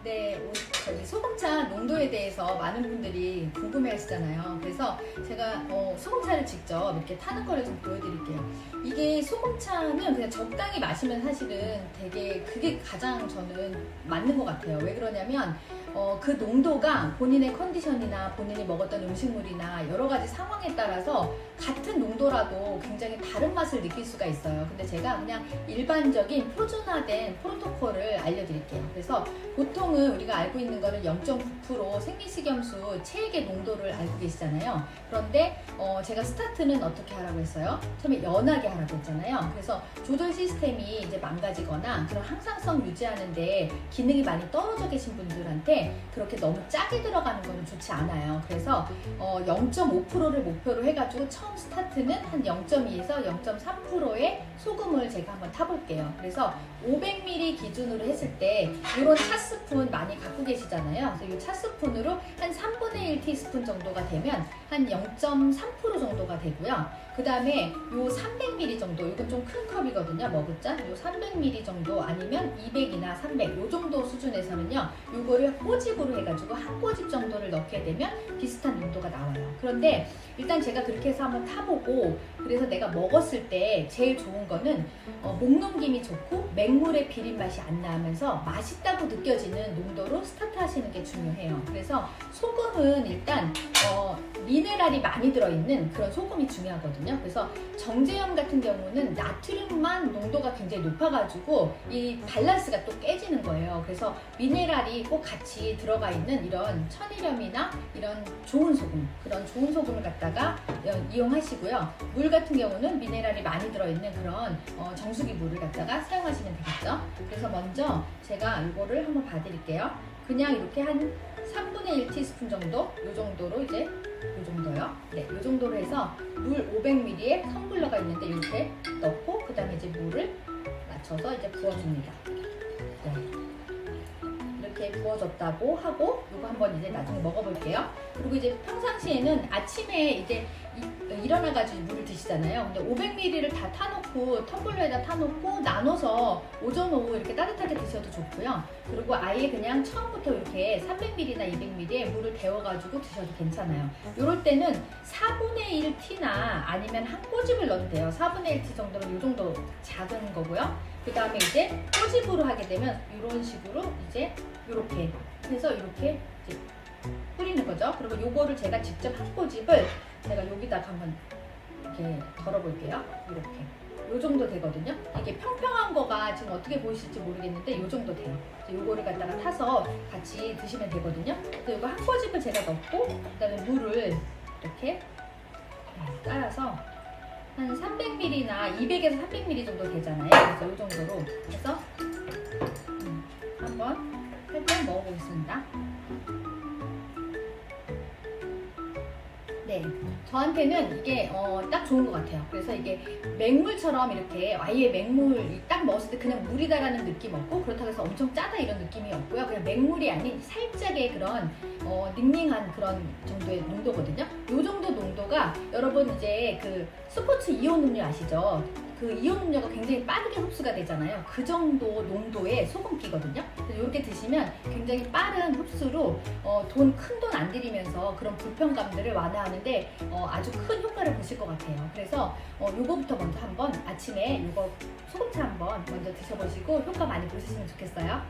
네, 저기 소금차 농도에 대해서 많은 분들이 궁금해 하시잖아요. 그래서 제가 소금차를 직접 이렇게 타는 거를 좀 보여드릴게요. 이게 소금차는 그냥 적당히 마시면 사실은 되게 그게 가장 저는 맞는 것 같아요. 왜 그러냐면 그 농도가 본인의 컨디션이나 본인이 먹었던 음식물이나 여러 가지 상황에 따라서 같은 농도라도 굉장히 다른 맛을 느낄 수가 있어요. 근데 제가 그냥 일반적인 표준화된 프로토콜을 알려드릴게요. 그래서 보통은 우리가 알고 있는 거는 0.9% 생리식염수 체액의 농도를 알고 계시잖아요. 그런데 제가 스타트는 어떻게 하라고 했어요? 처음에 연하게 하라고 했잖아요. 그래서 조절 시스템이 이제 망가지거나 그런 항상성 유지하는데 기능이 많이 떨어져 계신 분들한테 그렇게 너무 짜게 들어가는 거는 좋지 않아요. 그래서 0.5%를 목표로 해가지고 처음 스타트는 한 0.2에서 0.3%의 소금을 제가 한번 타볼게요. 그래서 500ml 기준으로 했을 때 이런 차스푼 많이 갖고 계시잖아요. 그래서 이 차스푼으로 한 3분의 1 티스푼 정도가 되면 한 0.3% 정도가 되고요. 그 다음에 요 300ml 정도, 이건 좀 큰 컵이거든요. 머그잔. 요 300ml 정도 아니면 200이나 300, 요 정도 수준에서는요. 요거를 꼬집으로 해가지고 한 꼬집 정도를 넣게 되면 비슷한 농도가 나와요. 그런데 일단 제가 그렇게 해서 한번 타보고 그래서 내가 먹었을 때 제일 좋은 거는 목넘김이 좋고 맹물의 비린 맛이 안 나면서 맛있다고 느껴지는 농도로 스타트 하시는 게 중요해요. 그래서 소금은 일단 미네랄이 많이 들어있는 그런 소금이 중요하거든요. 그래서 정제염 같은 경우는 나트륨만 농도가 굉장히 높아가지고 이 밸런스가 또 깨지는 거예요. 그래서 미네랄이 꼭 같이 들어가 있는 이런 천일염이나 이런 좋은 소금, 그런 좋은 소금을 갖다가 이용하시고요. 물 같은 경우는 미네랄이 많이 들어있는 그런 정수기 물을 갖다가 사용하시면 되겠죠. 그래서 먼저 제가 이거를 한번 봐드릴게요. 그냥 이렇게 한 3분의 1 티스푼 정도, 이 정도로 이제 이 정도요. 네, 이 정도로 해서 물 500ml에 텀블러가 있는데 이렇게 넣고 그 다음에 이제 물을 맞춰서 이제 부어줍니다. 네. 이렇게 부어줬다고 하고 이거 한번 이제 나중에 먹어볼게요. 그리고 이제 평상시에는 아침에 이제 일어나가지고 물을 드시잖아요. 근데 500ml를 다 타놓고 텀블러에다 타놓고 나눠서 오전 오후 이렇게 따뜻하게 드셔도 좋고요. 그리고 아예 그냥 처음부터 이렇게 300ml나 200ml에 물을 데워가지고 드셔도 괜찮아요. 이럴 때는 4분의 1 티나 아니면 한 꼬집을 넣어도 돼요. 4분의 1 티 정도면 이 정도 작은 거고요. 그 다음에 이제 꼬집으로 하게 되면 이런 식으로 이제 이렇게 해서 이렇게 이제 뿌리는 거죠. 그리고 요거를 제가 직접 한 꼬집을 제가 여기다가 한번 이렇게 덜어볼게요. 이렇게 요 정도 되거든요. 이게 평평한 거가 지금 어떻게 보이실지 모르겠는데 요 정도 돼요. 요거를 갖다가 타서 같이 드시면 되거든요. 그래서 요거 한 꼬집을 제가 넣고 그다음에 물을 이렇게 따라서 한 300ml나 200에서 300ml 정도 되잖아요. 그래서 요 정도로 해서 한번 살짝 먹어보겠습니다. 네, 저한테는 이게 딱 좋은 것 같아요. 그래서 이게 맹물처럼 이렇게 아예 맹물 딱 먹었을 때 그냥 물이다라는 느낌 없고 그렇다고 해서 엄청 짜다 이런 느낌이 없고요. 그냥 맹물이 아닌 살짝의 그런 닝닝한 그런 정도의 농도거든요. 이 정도 농도가 여러분 이제 그 스포츠 이온 음료 아시죠? 그 이온 음료가 굉장히 빠르게 흡수가 되잖아요. 그 정도 농도의 소금기거든요. 그래서 이렇게 드시면 굉장히 빠른 흡수로 큰 돈 안 들이면서 그런 불편감들을 완화하는데 아주 큰 효과를 보실 것 같아요. 그래서 요거부터 먼저 한번 아침에 요거 소금차 한번 먼저 드셔보시고 효과 많이 보셨으면 좋겠어요.